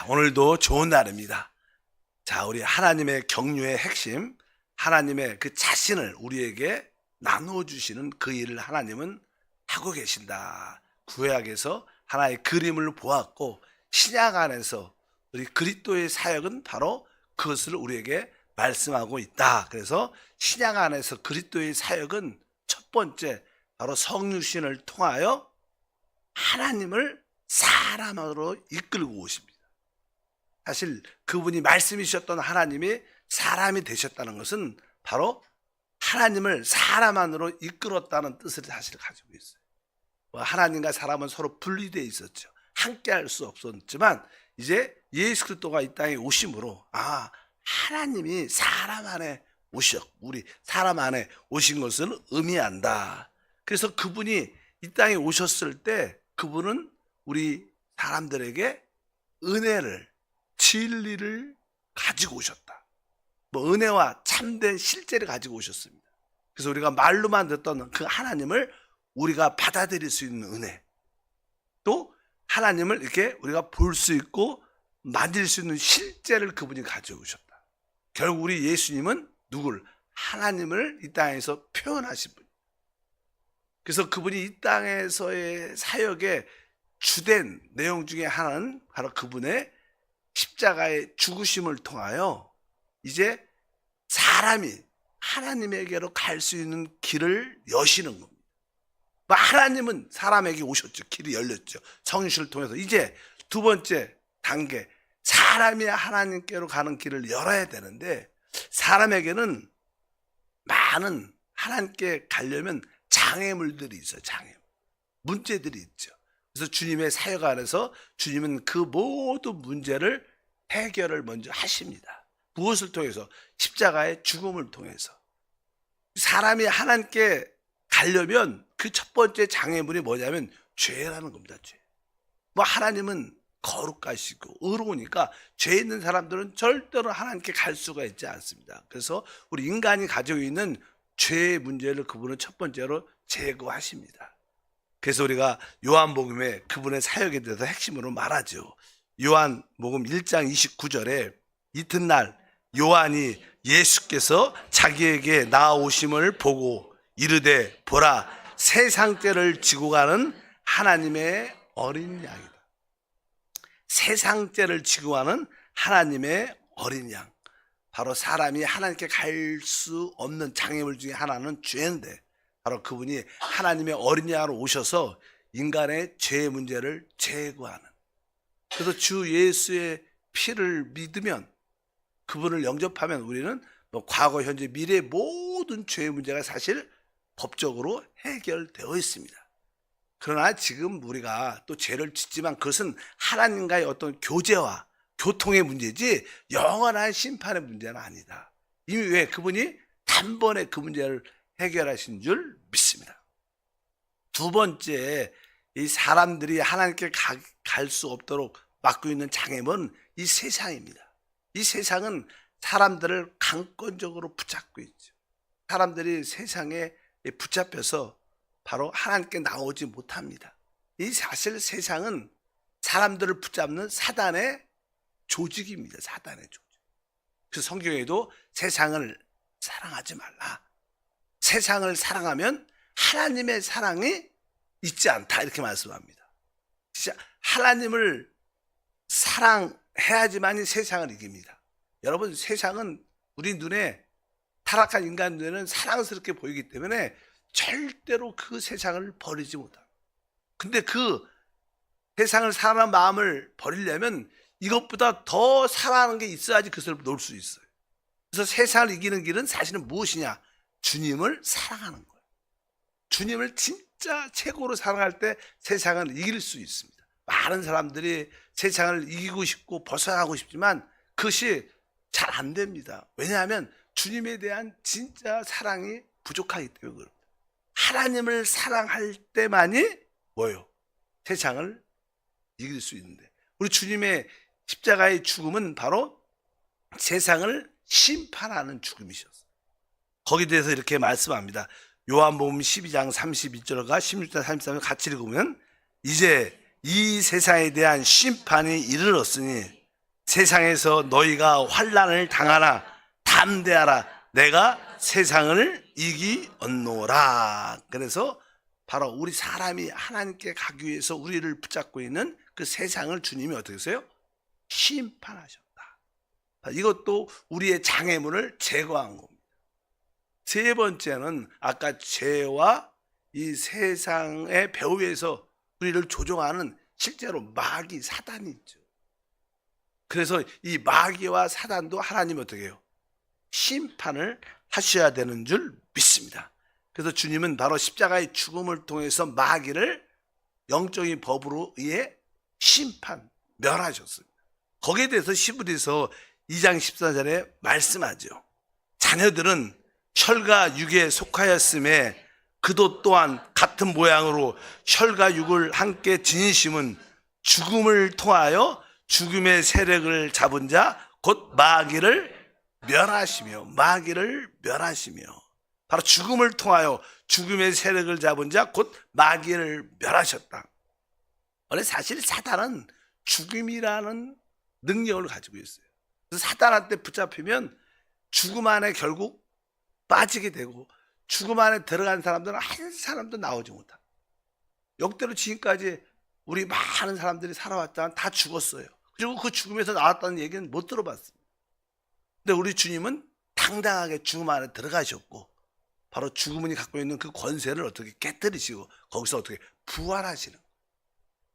자, 오늘도 좋은 날입니다. 자, 우리 하나님의 경륜의 핵심, 하나님의 그 자신을 우리에게 나누어 주시는 그 일을 하나님은 하고 계신다. 구약에서 하나의 그림을 보았고 신약 안에서 우리 그리스도의 사역은 바로 그것을 우리에게 말씀하고 있다. 그래서 신약 안에서 그리스도의 사역은 첫 번째 바로 성육신을 통하여 하나님을 사람으로 이끌고 오십니다. 사실 그분이 말씀이셨던 하나님이 사람이 되셨다는 것은 바로 하나님을 사람 안으로 이끌었다는 뜻을 사실 가지고 있어요. 하나님과 사람은 서로 분리되어 있었죠. 함께 할 수 없었지만 이제 예수 그리스도가 이 땅에 오심으로 하나님이 사람 안에 우리 사람 안에 오신 것을 의미한다. 그래서 그분이 이 땅에 오셨을 때 그분은 우리 사람들에게 은혜를, 진리를 가지고 오셨다. 은혜와 참된 실제를 가지고 오셨습니다. 그래서 우리가 말로만 듣던 그 하나님을 우리가 받아들일 수 있는 은혜, 또 하나님을 이렇게 우리가 볼 수 있고 만질 수 있는 실제를 그분이 가져오셨다. 결국 우리 예수님은 누굴? 하나님을 이 땅에서 표현하신 분. 그래서 그분이 이 땅에서의 사역의 주된 내용 중에 하나는 바로 그분의 십자가의 죽으심을 통하여 이제 사람이 하나님에게로 갈 수 있는 길을 여시는 겁니다. 하나님은 사람에게 오셨죠. 길이 열렸죠. 성육신을 통해서. 이제 두 번째 단계, 사람이 하나님께로 가는 길을 열어야 되는데 사람에게는 많은 하나님께 가려면 장애물들이 있어요. 문제들이 있죠. 그래서 주님의 사역 안에서 주님은 그 모든 문제를 해결을 먼저 하십니다. 무엇을 통해서? 십자가의 죽음을 통해서. 사람이 하나님께 가려면 그 첫 번째 장애물이 뭐냐면 죄라는 겁니다. 죄. 하나님은 거룩하시고 의로우니까 죄 있는 사람들은 절대로 하나님께 갈 수가 있지 않습니다. 그래서 우리 인간이 가지고 있는 죄의 문제를 그분은 첫 번째로 제거하십니다. 그래서 우리가 요한복음에 그분의 사역에 대해서 핵심으로 말하죠. 요한복음 1장 29절에 이튿날 요한이 예수께서 자기에게 나아오심을 보고 이르되 보라 세상죄를 지고 가는 하나님의 어린 양이다. 세상죄를 지고 가는 하나님의 어린 양. 바로 사람이 하나님께 갈 수 없는 장애물 중에 하나는 죄인데 바로 그분이 하나님의 어린 양으로 오셔서 인간의 죄의 문제를 제거하는. 그래서 주 예수의 피를 믿으면 그분을 영접하면 우리는 과거, 현재, 미래의 모든 죄의 문제가 사실 법적으로 해결되어 있습니다. 그러나 지금 우리가 또 죄를 짓지만 그것은 하나님과의 어떤 교제와 교통의 문제지 영원한 심판의 문제는 아니다. 이미 왜? 그분이 단번에 그 문제를 해결하신 줄 믿습니다. 두 번째, 이 사람들이 하나님께 갈 수 없도록 막고 있는 장애물은 이 세상입니다. 이 세상은 사람들을 강권적으로 붙잡고 있죠. 사람들이 세상에 붙잡혀서 바로 하나님께 나오지 못합니다. 이 사실 세상은 사람들을 붙잡는 사단의 조직입니다. 사단의 조직. 그래서 성경에도 세상을 사랑하지 말라. 세상을 사랑하면 하나님의 사랑이 있지 않다. 이렇게 말씀합니다. 진짜 하나님을 사랑해야지만이 세상을 이깁니다. 여러분, 세상은 우리 눈에, 타락한 인간 눈에는 사랑스럽게 보이기 때문에 절대로 그 세상을 버리지 못합니다. 근데 그 세상을 사랑하는 마음을 버리려면 이것보다 더 사랑하는 게 있어야지 그것을 놓을 수 있어요. 그래서 세상을 이기는 길은 사실은 무엇이냐? 주님을 사랑하는 거예요. 주님을 진짜 최고로 사랑할 때 세상을 이길 수 있습니다. 많은 사람들이 세상을 이기고 싶고 벗어나고 싶지만 그것이 잘 안 됩니다. 왜냐하면 주님에 대한 진짜 사랑이 부족하기 때문에 그렇습니다. 하나님을 사랑할 때만이 뭐예요? 세상을 이길 수 있는데 우리 주님의 십자가의 죽음은 바로 세상을 심판하는 죽음이셨어요. 거기에 대해서 이렇게 말씀합니다. 요한복음 12장 32절과 16절 33절 같이 읽으면 이제 이 세상에 대한 심판이 이르렀으니 세상에서 너희가 환난을 당하나 담대하라. 내가 세상을 이기었노라. 그래서 바로 우리 사람이 하나님께 가기 위해서 우리를 붙잡고 있는 그 세상을 주님이 어떻게 했어요? 심판하셨다. 이것도 우리의 장애물을 제거한 겁니다. 세 번째는 아까 죄와 이 세상의 배후에서 우리를 조종하는 실제로 마귀, 사단이 있죠. 그래서 이 마귀와 사단도 하나님이 어떻게 해요? 심판을 하셔야 되는 줄 믿습니다. 그래서 주님은 바로 십자가의 죽음을 통해서 마귀를 영적인 법으로 의해 심판, 멸하셨습니다. 거기에 대해서 히브리서 2장 14절에 말씀하죠. 자녀들은 혈과 육에 속하였음에 그도 또한 같은 모양으로 혈과 육을 함께 지니심은 죽음을 통하여 죽음의 세력을 잡은 자 곧 마귀를 멸하시며 바로 죽음을 통하여 죽음의 세력을 잡은 자 곧 마귀를 멸하셨다. 원래 사실 사단은 죽음이라는 능력을 가지고 있어요. 그래서 사단한테 붙잡히면 죽음 안에 결국 빠지게 되고 죽음 안에 들어간 사람들은 한 사람도 나오지 못합니다. 역대로 지금까지 우리 많은 사람들이 살아왔지만 다 죽었어요. 그리고 그 죽음에서 나왔다는 얘기는 못 들어봤습니다. 근데 우리 주님은 당당하게 죽음 안에 들어가셨고 바로 죽음이 갖고 있는 그 권세를 어떻게 깨뜨리시고 거기서 어떻게 부활하시는 거예요.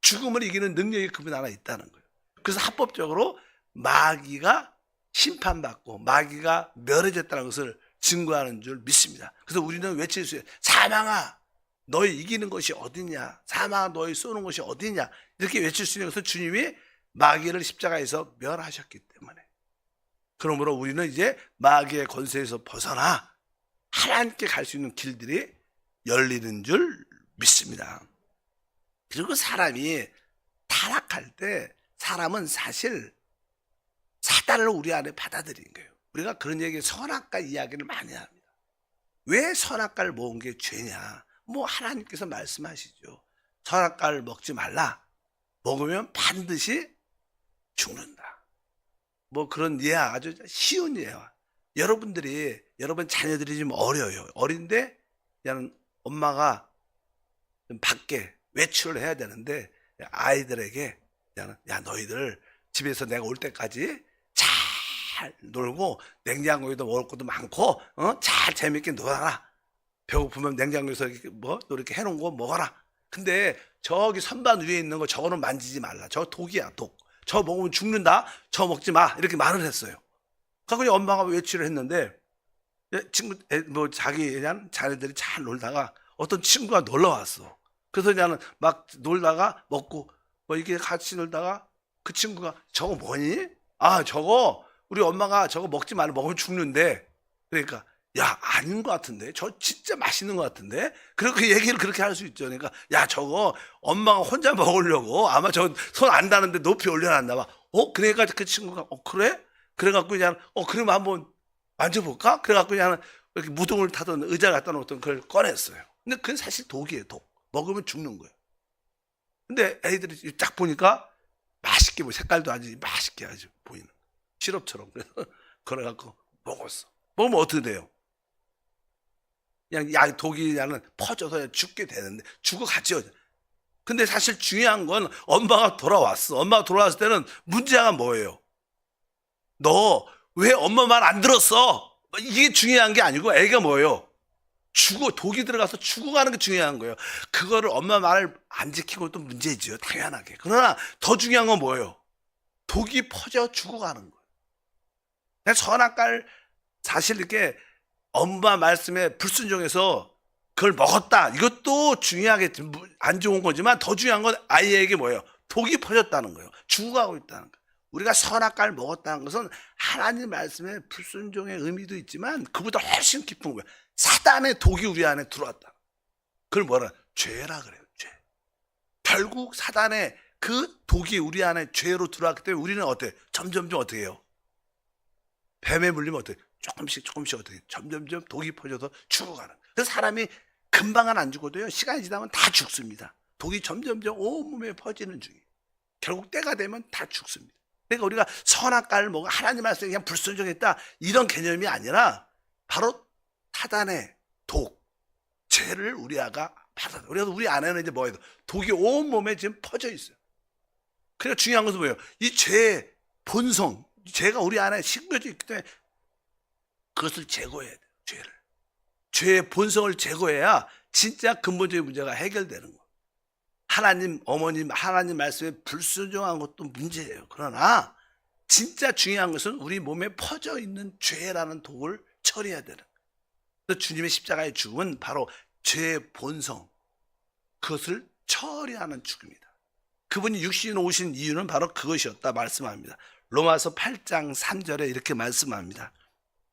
죽음을 이기는 능력이 그분 안에 있다는 거예요. 그래서 합법적으로 마귀가 심판받고 마귀가 멸해졌다는 것을 증거하는 줄 믿습니다. 그래서 우리는 외칠 수 있어요. 사망아 너희 이기는 것이 어디냐, 사망아 너희 쏘는 것이 어디냐, 이렇게 외칠 수 있는 것은 주님이 마귀를 십자가에서 멸하셨기 때문에. 그러므로 우리는 이제 마귀의 권세에서 벗어나 하나님께 갈 수 있는 길들이 열리는 줄 믿습니다. 그리고 사람이 타락할 때 사람은 사실 사단을 우리 안에 받아들인 거예요. 우리가 그런 얘기, 선악과 이야기를 많이 합니다. 왜 선악과를 먹은 게 죄냐? 뭐 하나님께서 말씀하시죠. 선악과를 먹지 말라. 먹으면 반드시 죽는다. 뭐 그런 예화, 아주 쉬운 예화. 여러분 자녀들이 좀 어려요. 어린데 그냥 엄마가 좀 밖에 외출을 해야 되는데 아이들에게 그냥 야 너희들 집에서 내가 올 때까지 잘 놀고 냉장고에도 먹을 것도 많고 잘 재밌게 놀아라. 배고프면 냉장고에서 또 이렇게 해놓은 거 먹어라. 근데 저기 선반 위에 있는 거 저거는 만지지 말라. 저 독이야, 독. 저 먹으면 죽는다. 저 먹지 마. 이렇게 말을 했어요. 그래서 엄마가 외출을 했는데 친구 자기 그냥 자녀들이 잘 놀다가 어떤 친구가 놀러 왔어. 그래서 그냥 막 놀다가 먹고 이렇게 같이 놀다가 그 친구가 저거 뭐니? 아 저거 우리 엄마가 저거 먹지 말고 먹으면 죽는데. 그러니까 야 아닌 것 같은데 저 진짜 맛있는 것 같은데. 그렇게 얘기를 그렇게 할 수 있죠. 그러니까 야 저거 엄마가 혼자 먹으려고 아마 저 손 안 닿는데 높이 올려놨나 봐. 그러니까 그 친구가 그래? 그래갖고 그냥 그러면 한번 만져볼까? 그래갖고 그냥 이렇게 무등을 타던 의자 갖다 놓던 그걸 꺼냈어요. 근데 그건 사실 독이에요, 독. 먹으면 죽는 거예요. 근데 애들이 딱 보니까 맛있게 색깔도 아주 맛있게 아주 보이는 시럽처럼. 그래서 그래갖고 먹었어. 먹으면 어떻게 돼요? 그냥 독이 그냥 퍼져서 죽게 되는데 죽어가죠. 근데 사실 중요한 건 엄마가 돌아왔어. 엄마가 돌아왔을 때는 문제가 뭐예요? 너 왜 엄마 말 안 들었어? 이게 중요한 게 아니고 애가 뭐예요? 독이 들어가서 죽어가는 게 중요한 거예요. 그거를 엄마 말을 안 지키고 또 문제지요, 당연하게. 그러나 더 중요한 건 뭐예요? 독이 퍼져 죽어가는 거예요. 선악과를 사실 이렇게 엄마 말씀에 불순종해서 그걸 먹었다. 이것도 중요하겠지. 안 좋은 거지만 더 중요한 건 아이에게 뭐예요? 독이 퍼졌다는 거예요. 죽어가고 있다는 거예요. 우리가 선악과를 먹었다는 것은 하나님 말씀에 불순종의 의미도 있지만 그보다 훨씬 깊은 거예요. 사단의 독이 우리 안에 들어왔다. 그걸 뭐라? 죄라 그래요. 죄. 결국 사단의 그 독이 우리 안에 죄로 들어왔기 때문에 우리는 어때? 점점점 어떻게 해요? 뱀에 물리면 어떻게? 조금씩 어떻게? 점점점 독이 퍼져서 죽어가는. 그래서 사람이 금방은 안 죽어도요. 시간이 지나면 다 죽습니다. 독이 점점점 온몸에 퍼지는 중이에요. 결국 때가 되면 다 죽습니다. 그러니까 우리가 선악과를 먹어 하나님 말씀에 그냥 불순종했다 이런 개념이 아니라 바로 타단의 독, 죄를 우리가 받아. 그래서 우리 안에는 이제 뭐예요? 독이 온 몸에 지금 퍼져 있어요. 그러니까 중요한 것은 뭐예요? 이 죄의 본성, 죄가 우리 안에 심겨져 있기 때문에 그것을 제거해야 돼요. 죄의 본성을 제거해야 진짜 근본적인 문제가 해결되는 거예요. 하나님, 어머님, 하나님 말씀에 불순종한 것도 문제예요. 그러나 진짜 중요한 것은 우리 몸에 퍼져 있는 죄라는 독을 처리해야 되는 거예요. 그래서 주님의 십자가의 죽음은 바로 죄의 본성, 그것을 처리하는 죽음이다. 그분이 육신으로 오신 이유는 바로 그것이었다 말씀합니다. 로마서 8장 3절에 이렇게 말씀합니다.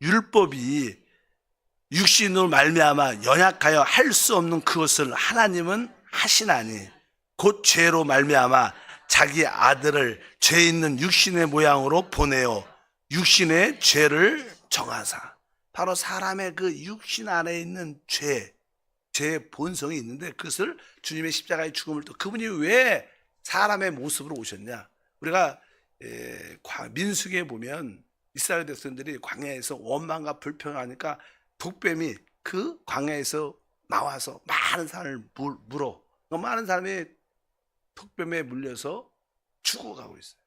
율법이 육신으로 말미암아 연약하여 할 수 없는 그것을 하나님은 하시나니 곧 죄로 말미암아 자기 아들을 죄 있는 육신의 모양으로 보내어 육신의 죄를 정하사. 바로 사람의 그 육신 안에 있는 죄의 본성이 있는데 그것을 주님의 십자가의 죽음을 또 그분이 왜 사람의 모습으로 오셨냐. 우리가 민수기에 보면 이스라엘 백성들이 광야에서 원망과 불평하니까 독뱀이 그 광야에서 나와서 많은 사람을 물어. 많은 사람이 독뱀에 물려서 죽어가고 있어요.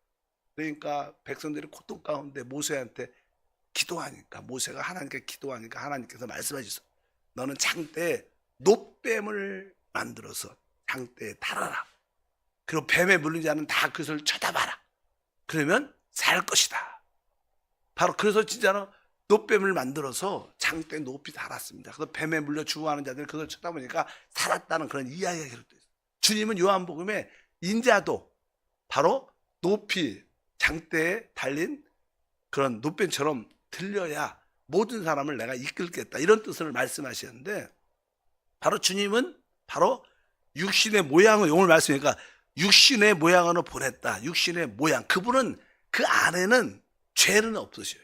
그러니까 백성들이 고통 가운데 모세한테 기도하니까 모세가 하나님께 기도하니까 하나님께서 말씀하셨어요. 너는 장대에 노뱀을 만들어서 장대에 달아라. 그리고 뱀에 물린 자는 다 그것을 쳐다봐라. 그러면 살 것이다. 바로 그래서 진짜로 노뱀을 만들어서 장대 높이 달았습니다. 그래서 뱀에 물려 죽어가는 자들이 그걸 쳐다보니까 살았다는 그런 이야기가 기록되어 있어요. 주님은 요한복음에 인자도 바로 높이 장대에 달린 그런 노뱀처럼 들려야 모든 사람을 내가 이끌겠다 이런 뜻을 말씀하시는데 바로 주님은 바로 육신의 모양을 오늘 말씀이니까 육신의 모양으로 보냈다. 육신의 모양. 그분은 그 안에는 죄는 없으셔요.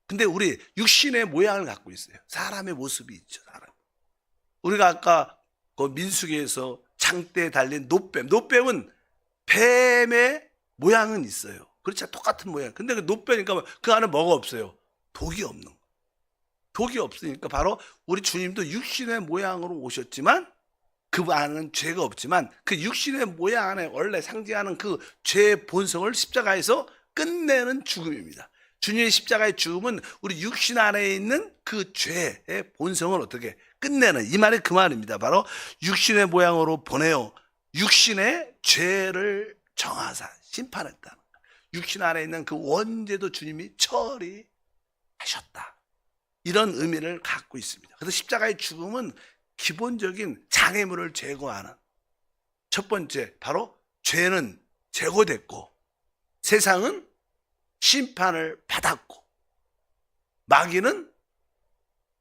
근데 우리 육신의 모양을 갖고 있어요. 사람의 모습이 있죠. 사람. 우리가 아까 그 민수기에서 장대에 달린 노뱀. 노뱀은 뱀의 모양은 있어요. 그렇지 똑같은 모양. 근데 그 노뱀이니까 그 안에 뭐가 없어요? 독이 없는 거. 독이 없으니까 바로 우리 주님도 육신의 모양으로 오셨지만 그 안에는 죄가 없지만 그 육신의 모양 안에 원래 상징하는 그 죄의 본성을 십자가에서 끝내는 죽음입니다. 주님의 십자가의 죽음은 우리 육신 안에 있는 그 죄의 본성을 어떻게 끝내는 이 말이 그 말입니다. 바로 육신의 모양으로 보내어 육신의 죄를 정하사 심판했다는 거예요. 육신 안에 있는 그 원죄도 주님이 처리하셨다. 이런 의미를 갖고 있습니다. 그래서 십자가의 죽음은 기본적인 장애물을 제거하는 첫 번째 바로 죄는 제거됐고 세상은 심판을 받았고 마귀는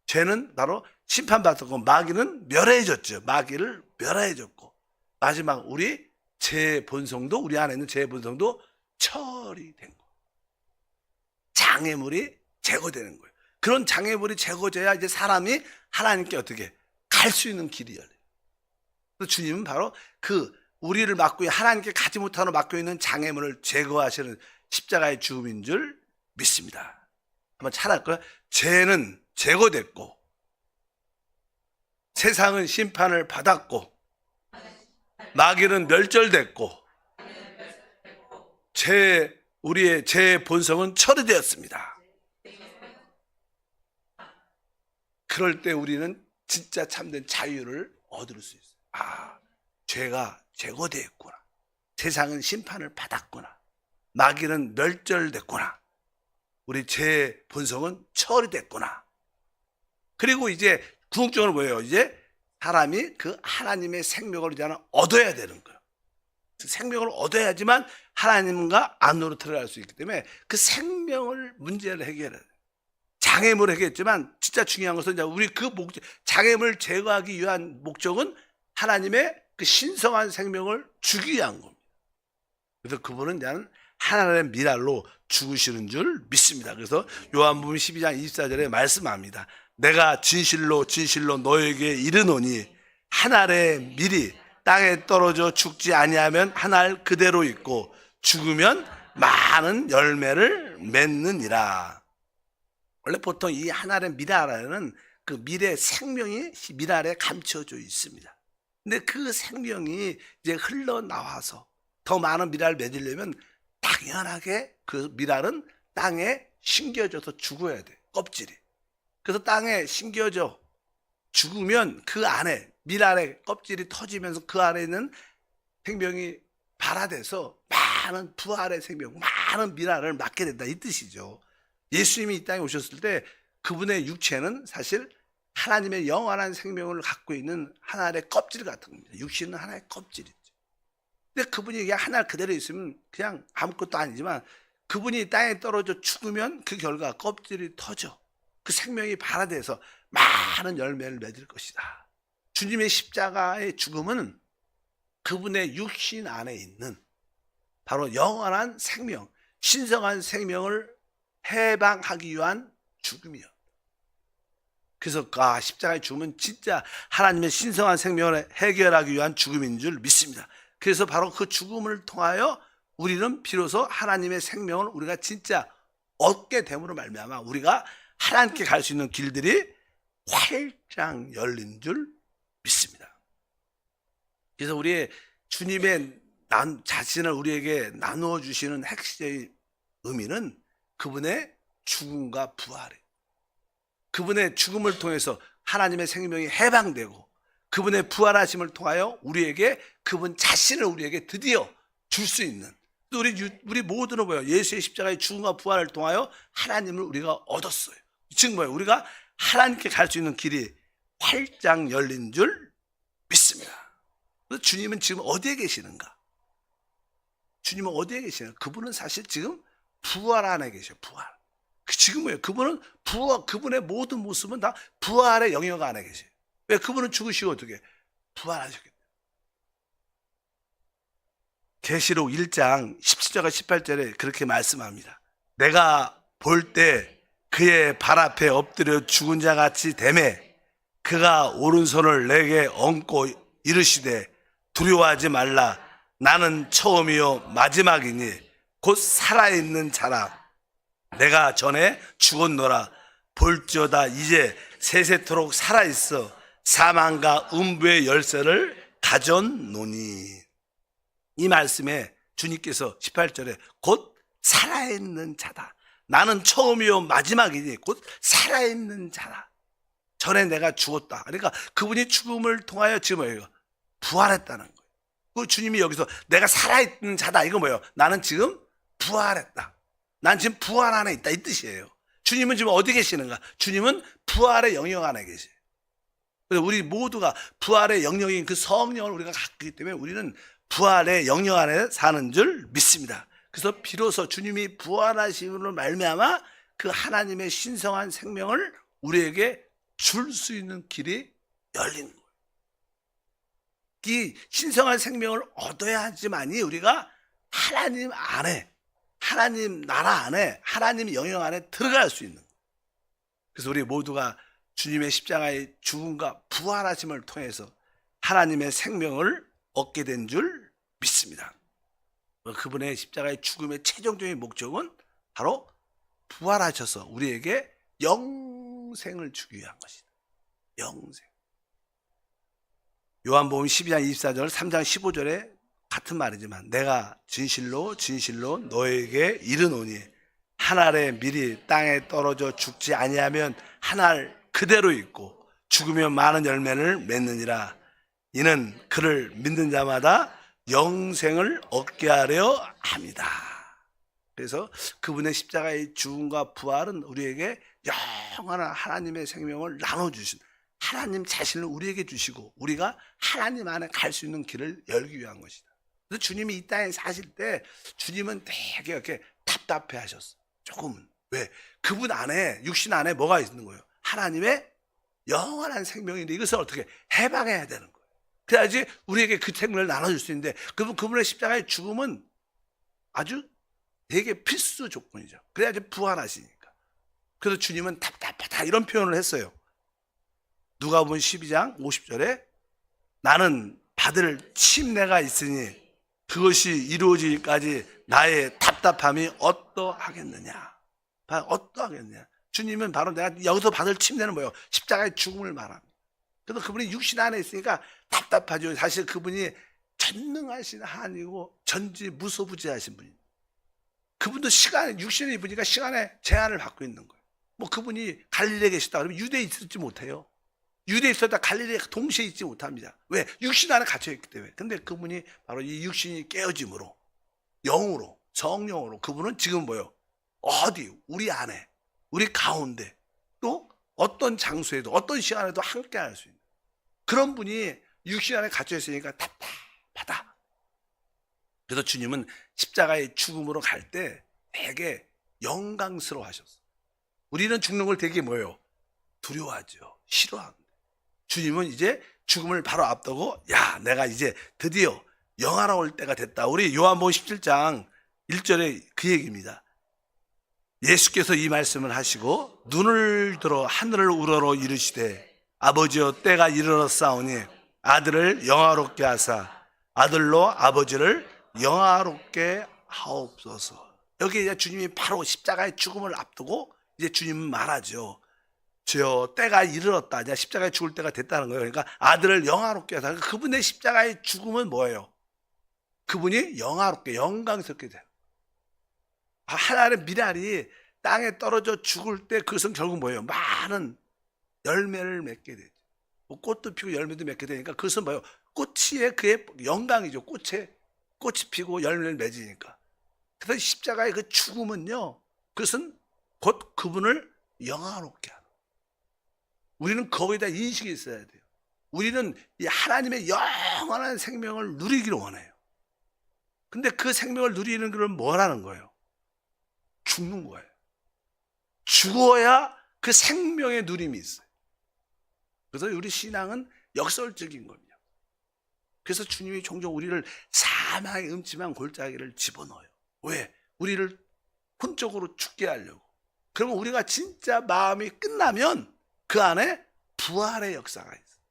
죄는 바로 심판받았고 마귀는 멸해졌죠. 마귀를 멸해졌고 마지막 우리 제 본성도 우리 안에 있는 제 본성도 처리된 거. 장애물이 제거되는 거예요. 그런 장애물이 제거돼야 이제 사람이 하나님께 어떻게 갈 수 있는 길이 열려요. 그래서 주님은 바로 그 우리를 맡고 하나님께 가지 못하는 맡고 있는 장애물을 제거하시는 십자가의 죽음인 줄 믿습니다. 한번 찾아볼까요? 죄는 제거됐고 세상은 심판을 받았고 마귀는 멸절됐고 우리의 죄의 본성은 처리되었습니다. 그럴 때 우리는 진짜 참된 자유를 얻을 수 있어요. 아, 죄가 제거되었구나. 세상은 심판을 받았구나. 마귀는 멸절됐구나. 우리 죄의 본성은 처리됐구나. 그리고 이제 궁극적으로 뭐예요? 이제 사람이 그 하나님의 생명을 이제 얻어야 되는 거예요. 그 생명을 얻어야지만 하나님과 안으로 들어갈 수 있기 때문에 그 생명을 문제를 해결해야 돼요. 장애물을 해결했지만 진짜 중요한 것은 이제 우리 그 목적, 장애물을 제거하기 위한 목적은 하나님의 그 신성한 생명을 주기 위한 겁니다. 그래서 그분은 그냥 하나님의 미랄로 죽으시는 줄 믿습니다. 그래서 요한복음 12장 24절에 말씀합니다. 내가 진실로 진실로 너에게 이르노니 한 알의 밀이 땅에 떨어져 죽지 아니하면 한 알 그대로 있고 죽으면 많은 열매를 맺느니라. 원래 보통 이 하나의 미랄에는 그 밀의 생명이 미랄에 감춰져 있습니다. 근데 그 생명이 이제 흘러나와서 더 많은 미랄을 맺으려면 당연하게 그 미랄은 땅에 심겨져서 죽어야 돼, 껍질이. 그래서 땅에 심겨져 죽으면 그 안에 미랄의 껍질이 터지면서 그 안에 있는 생명이 발화돼서 많은 부활의 생명, 많은 미랄을 맡게 된다, 이 뜻이죠. 예수님이 이 땅에 오셨을 때 그분의 육체는 사실 하나님의 영원한 생명을 갖고 있는 하나의 껍질 같은 겁니다. 육신은 하나의 껍질이죠. 근데 그분이 그냥 하나 그대로 있으면 그냥 아무것도 아니지만, 그분이 땅에 떨어져 죽으면 그 결과 껍질이 터져 그 생명이 발화돼서 많은 열매를 맺을 것이다. 주님의 십자가의 죽음은 그분의 육신 안에 있는 바로 영원한 생명, 신성한 생명을 해방하기 위한 죽음이요. 그래서 십자가의 죽음은 진짜 하나님의 신성한 생명을 해결하기 위한 죽음인 줄 믿습니다. 그래서 바로 그 죽음을 통하여 우리는 비로소 하나님의 생명을 우리가 진짜 얻게 됨으로 말미암아 우리가 하나님께 갈 수 있는 길들이 활짝 열린 줄 믿습니다. 그래서 우리의 주님의 자신을 우리에게 나누어 주시는 핵심의 의미는 그분의 죽음과 부활이에요. 그분의 죽음을 통해서 하나님의 생명이 해방되고 그분의 부활하심을 통하여 우리에게 그분 자신을 우리에게 드디어 줄 수 있는, 또 우리 모두는 뭐예요? 예수의 십자가의 죽음과 부활을 통하여 하나님을 우리가 얻었어요. 즉 뭐예요? 우리가 하나님께 갈 수 있는 길이 활짝 열린 줄 믿습니다. 그래서 주님은 지금 어디에 계시는가? 주님은 어디에 계시는가? 그분은 사실 지금 부활 안에 계셔요. 부활. 지금 뭐예요? 그분은 그분의 모든 모습은 다 부활의 영역 안에 계세요. 왜? 그분은 죽으시고 어떻게 부활하셨기 때문에. 계시록 1장 17절과 18절에 그렇게 말씀합니다. 내가 볼 때 그의 발 앞에 엎드려 죽은 자 같이 되매 그가 오른손을 내게 얹고 이르시되 두려워하지 말라. 나는 처음이요 마지막이니 곧 살아있는 자라. 내가 전에 죽었노라. 볼지어다 이제 세세토록 살아있어 사망과 음부의 열쇠를 가졌노니. 이 말씀에 주님께서 18절에 곧 살아있는 자다. 나는 처음이요 마지막이니 곧 살아있는 자다. 전에 내가 죽었다. 그러니까 그분이 죽음을 통하여 지금 뭐예요? 부활했다는 거예요. 그 주님이 여기서 내가 살아있는 자다, 이거 뭐예요? 나는 지금 부활했다. 난 지금 부활 안에 있다, 이 뜻이에요. 주님은 지금 어디 계시는가? 주님은 부활의 영역 안에 계세요. 그래서 우리 모두가 부활의 영역인 그 성령을 우리가 갖고 있기 때문에 우리는 부활의 영역 안에 사는 줄 믿습니다. 그래서 비로소 주님이 부활하심으로 말미암아 그 하나님의 신성한 생명을 우리에게 줄 수 있는 길이 열린 거예요. 이 신성한 생명을 얻어야지만이 우리가 하나님 안에, 하나님 나라 안에, 하나님 영역 안에 들어갈 수 있는 거예요. 그래서 우리 모두가 주님의 십자가의 죽음과 부활하심을 통해서 하나님의 생명을 얻게 된 줄 믿습니다. 그분의 십자가의 죽음의 최종적인 목적은 바로 부활하셔서 우리에게 영생을 주기 위한 것이다. 영생. 요한복음 12장 24절, 3장 15절에 같은 말이지만 내가 진실로 진실로 너에게 이르노니 한 알의 밀이 땅에 떨어져 죽지 아니하면 한 알 그대로 있고 죽으면 많은 열매를 맺느니라. 이는 그를 믿는 자마다 영생을 얻게 하려 합니다. 그래서 그분의 십자가의 죽음과 부활은 우리에게 영원한 하나님의 생명을 나눠주신, 하나님 자신을 우리에게 주시고 우리가 하나님 안에 갈 수 있는 길을 열기 위한 것이다. 그래서 주님이 이 땅에 사실 때 주님은 되게 이렇게 답답해 하셨어. 조금은. 왜? 그분 안에, 육신 안에 뭐가 있는 거예요? 하나님의 영원한 생명인데 이것을 어떻게 해방해야 되는 거예요. 그래야지 우리에게 그 생명을 나눠줄 수 있는데 그분의 십자가의 죽음은 아주 되게 필수 조건이죠. 그래야지 부활하시니까. 그래서 주님은 답답하다 이런 표현을 했어요. 누가복음 12장 50절에 나는 받을 침례가 있으니 그것이 이루어지기까지 나의 답답함이 어떠하겠느냐. 어떠하겠느냐. 주님은 바로 내가 여기서 받을 침례는 뭐예요? 십자가의 죽음을 말합니다. 그래서 그분이 육신 안에 있으니까 답답하죠. 사실 그분이 전능하신 하나님이고 전지무소부재하신 분입니다. 그분도 시간에, 육신에 입으니까 시간에 제한을 받고 있는 거예요. 뭐 그분이 갈릴리에 계시다 그러면 유대에 있지 못해요. 유대에 있었다 갈릴리에 동시에 있지 못합니다. 왜? 육신 안에 갇혀있기 때문에. 근데 그분이 바로 이 육신이 깨어짐으로, 영으로, 성령으로, 그분은 지금 뭐예요? 어디? 우리 안에, 우리 가운데, 또 어떤 장소에도, 어떤 시간에도 함께 할 수 있는 그런 분이 육신 안에 갇혀있으니까 답답하다. 그래서 주님은 십자가의 죽음으로 갈 때 되게 영광스러워 하셨어요. 우리는 죽는 걸 되게 뭐예요? 두려워하죠. 싫어합니다. 주님은 이제 죽음을 바로 앞두고, 야, 내가 이제 드디어 영화로울 때가 됐다. 우리 요한복음 17장 1절에 그 얘기입니다. 예수께서 이 말씀을 하시고 눈을 들어 하늘을 우러러 이르시되 아버지여 때가 이르렀사오니 아들을 영화롭게 하사 아들로 아버지를 영화롭게 하옵소서. 여기 이제 주님이 바로 십자가의 죽음을 앞두고 이제 주님은 말하죠. 주여 때가 이르렀다. 이제 십자가에 죽을 때가 됐다는 거예요. 그러니까 아들을 영화롭게 하사. 그분의 십자가의 죽음은 뭐예요? 그분이 영화롭게, 영광스럽게 돼요. 하나의 미랄이 땅에 떨어져 죽을 때 그것은 결국 뭐예요? 많은 열매를 맺게 되죠. 뭐 꽃도 피고 열매도 맺게 되니까 그것은 뭐예요? 꽃이 그의 영광이죠. 꽃이 피고 열매를 맺으니까. 그래서 십자가의 그 죽음은요, 그것은 곧 그분을 영화롭게 하는. 우리는 거기다 인식이 있어야 돼요. 우리는 이 하나님의 영원한 생명을 누리기를 원해요. 근데 그 생명을 누리는 건 뭐라는 거예요? 죽는 거예요. 죽어야 그 생명의 누림이 있어요. 그래서 우리 신앙은 역설적인 겁니다. 그래서 주님이 종종 우리를 사망의 음침한 골짜기를 집어넣어요. 왜? 우리를 혼적으로 죽게 하려고. 그러면 우리가 진짜 마음이 끝나면 그 안에 부활의 역사가 있어요.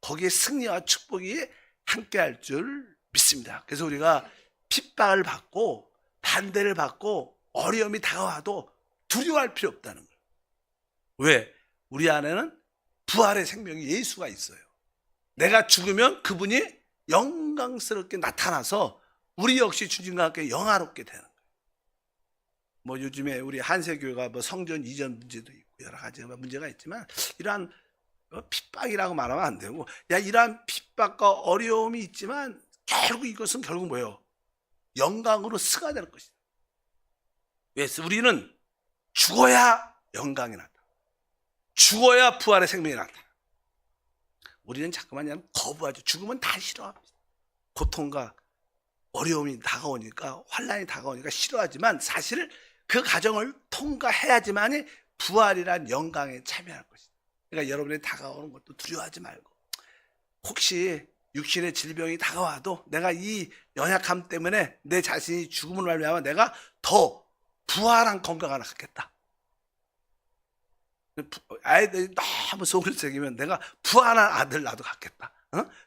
거기에 승리와 축복이 함께 할 줄 믿습니다. 그래서 우리가 핍박을 받고 반대를 받고 어려움이 다가와도 두려워할 필요 없다는 거예요. 왜? 우리 안에는 부활의 생명이 예수가 있어요. 내가 죽으면 그분이 영광스럽게 나타나서 우리 역시 주님과 함께 영화롭게 되는 거예요. 뭐 요즘에 우리 한세교회가 뭐 성전 이전 문제도 있고 여러 가지 문제가 있지만 이러한 핍박이라고 말하면 안 되고, 야, 이러한 핍박과 어려움이 있지만 결국 이것은 결국 뭐예요? 영광으로 승화되는 것이다. 왜? 우리는 죽어야 영광이 나타나. 죽어야 부활의 생명이 나타나. 우리는 자꾸만 그냥 거부하죠. 죽으면 다 싫어합니다. 고통과 어려움이 다가오니까, 환난이 다가오니까 싫어하지만 사실 그 과정을 통과해야지만이 부활이란 영광에 참여할 것이다. 그러니까 여러분이 다가오는 것도 두려워하지 말고, 혹시 육신의 질병이 다가와도 내가 이 연약함 때문에 내 자신이 죽음을 말미암아 내가 더 부활한 건강을 갖겠다. 아이들이 너무 속을 새기면 내가 부활한 아들 나도 갖겠다.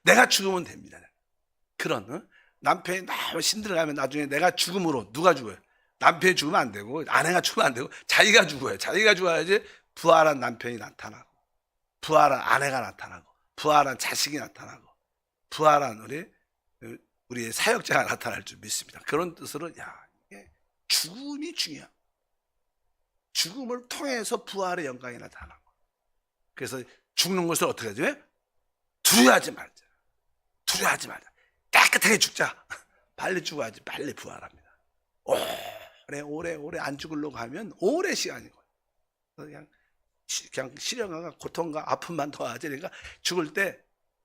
내가 죽으면 됩니다. 그런 남편이 너무 힘들어가면 나중에 내가 죽음으로, 누가 죽어요? 남편이 죽으면 안 되고 아내가 죽으면 안 되고 자기가 죽어요. 자기가 죽어야지 부활한 남편이 나타나고, 부활한 아내가 나타나고, 부활한 자식이 나타나고, 부활한 우리의 사역자가 나타날 줄 믿습니다. 그런 뜻으로 이게 죽음이 중요합니다. 죽음을 통해서 부활의 영광이 나타나고, 그래서 죽는 것을 어떻게 하죠? 두려워하지 말자. 두려워하지 말자. 깨끗하게 죽자. 빨리 죽어야지 빨리 부활합니다. 오래 안 죽으려고 하면 오래 시간이 걸려요. 그냥 시련과 고통과 아픔만 더하지. 그러니까 죽을 때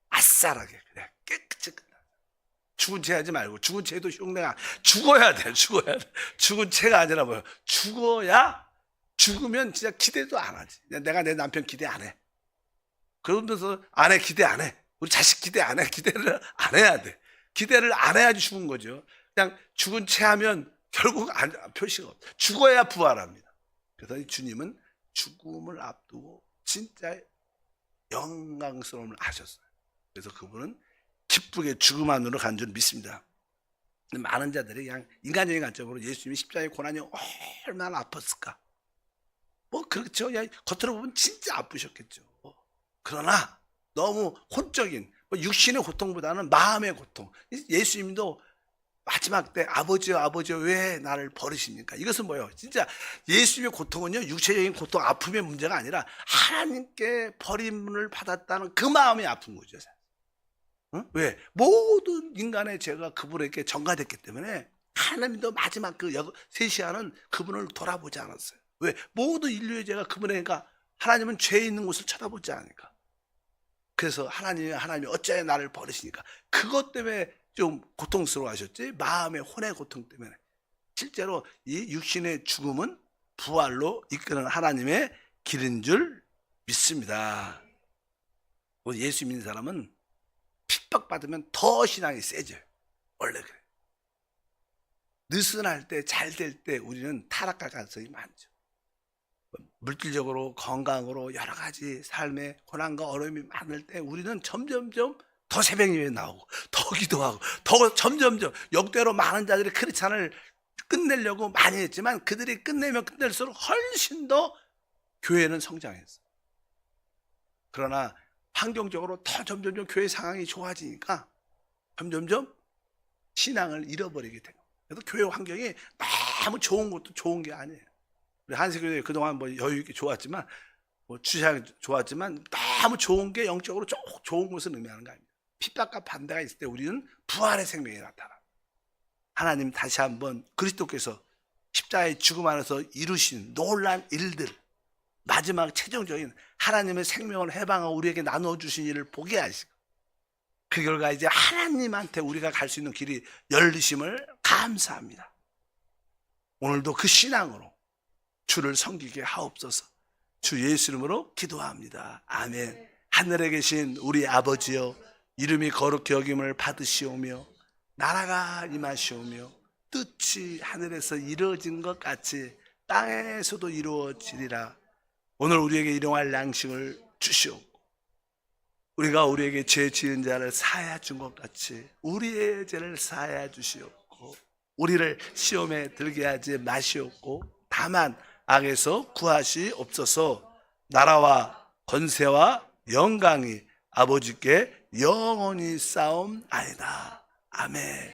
아싸라게 그냥 깨끗이 끝나. 죽은 채 하지 말고, 죽은 채도 흉내가, 죽어야 돼. 죽은 채가 아니라 뭐예요? 죽으면 진짜 기대도 안 하지. 내가 내 남편 기대 안 해. 그러면서 아내 기대 안 해. 우리 자식 기대 안 해. 기대를 안 해야 돼. 기대를 안 해야지 죽은 거죠. 그냥 죽은 채 하면 결국 표시가 없어. 죽어야 부활합니다. 그래서 이 주님은 죽음을 앞두고 진짜 영광스러움을 하셨어요. 그래서 그분은 기쁘게 죽음 안으로 간 줄 믿습니다. 많은 자들이 그냥 인간적인 관점으로 예수님이 십자가의 고난이 얼마나 아팠을까? 뭐 그렇죠. 야, 겉으로 보면 진짜 아프셨겠죠. 그러나 너무 혼적인 뭐 육신의 고통보다는 마음의 고통. 예수님도 마지막 때 아버지여 아버지여 왜 나를 버리십니까? 이것은 뭐예요? 진짜 예수님의 고통은요 육체적인 고통 아픔의 문제가 아니라 하나님께 버림을 받았다는 그 마음이 아픈 거죠. 응? 왜? 모든 인간의 죄가 그분에게 전가됐기 때문에 하나님도 마지막 그 세시하는 그분을 돌아보지 않았어요. 왜? 모든 인류의 죄가 그분에게 하나님은 죄 있는 곳을 쳐다보지 않으니까. 그래서 하나님이 어찌하여 나를 버리시니까 그것 때문에 좀 고통스러워 하셨지 마음의 혼의 고통 때문에. 실제로 이 육신의 죽음은 부활로 이끄는 하나님의 길인 줄 믿습니다. 예수 믿는 사람은 핍박받으면 더 신앙이 세져요. 원래 그래. 느슨할 때 잘 될 때 우리는 타락할 가능성이 많죠. 물질적으로 건강으로 여러 가지 삶의 고난과 어려움이 많을 때 우리는 점점점 더 새벽 예배 나오고 더 기도하고 더 점점점 역대로 많은 자들이 크리스찬을 끝내려고 많이 했지만 그들이 끝내면 끝낼수록 훨씬 더 교회는 성장했어. 그러나 환경적으로 더 점점점 교회 상황이 좋아지니까 점점점 신앙을 잃어버리게 되고 그래서 교회 환경이 너무 좋은 것도 좋은 게 아니에요. 우리 한세교회 그동안 뭐 여유 있게 좋았지만 뭐 주시하기 좋았지만 너무 좋은 게 영적으로 좋은 것을 의미하는 거 아닙니다. 핍박과 반대가 있을 때 우리는 부활의 생명이 나타나. 하나님 다시 한번 그리스도께서 십자가의 죽음 안에서 이루신 놀란 일들 마지막 최종적인 하나님의 생명을 해방하고 우리에게 나눠주신 일을 보게 하시고 그 결과 이제 하나님한테 우리가 갈 수 있는 길이 열리심을 감사합니다. 오늘도 그 신앙으로 주를 섬기게 하옵소서. 주 예수 이름으로 기도합니다. 아멘. 하늘에 계신 우리 아버지여 이름이 거룩히 여김을 받으시오며 나라가 임하시오며 뜻이 하늘에서 이루어진 것 같이 땅에서도 이루어지리라. 오늘 우리에게 일용할 양식을 주시옵고 우리가 우리에게 죄 지은 자를 사하여 준 것 같이 우리의 죄를 사하여 주시옵고 우리를 시험에 들게 하지 마시옵고 다만 악에서 구하시옵소서. 나라와 권세와 영광이 아버지께 영원히 싸움나이다. 아멘.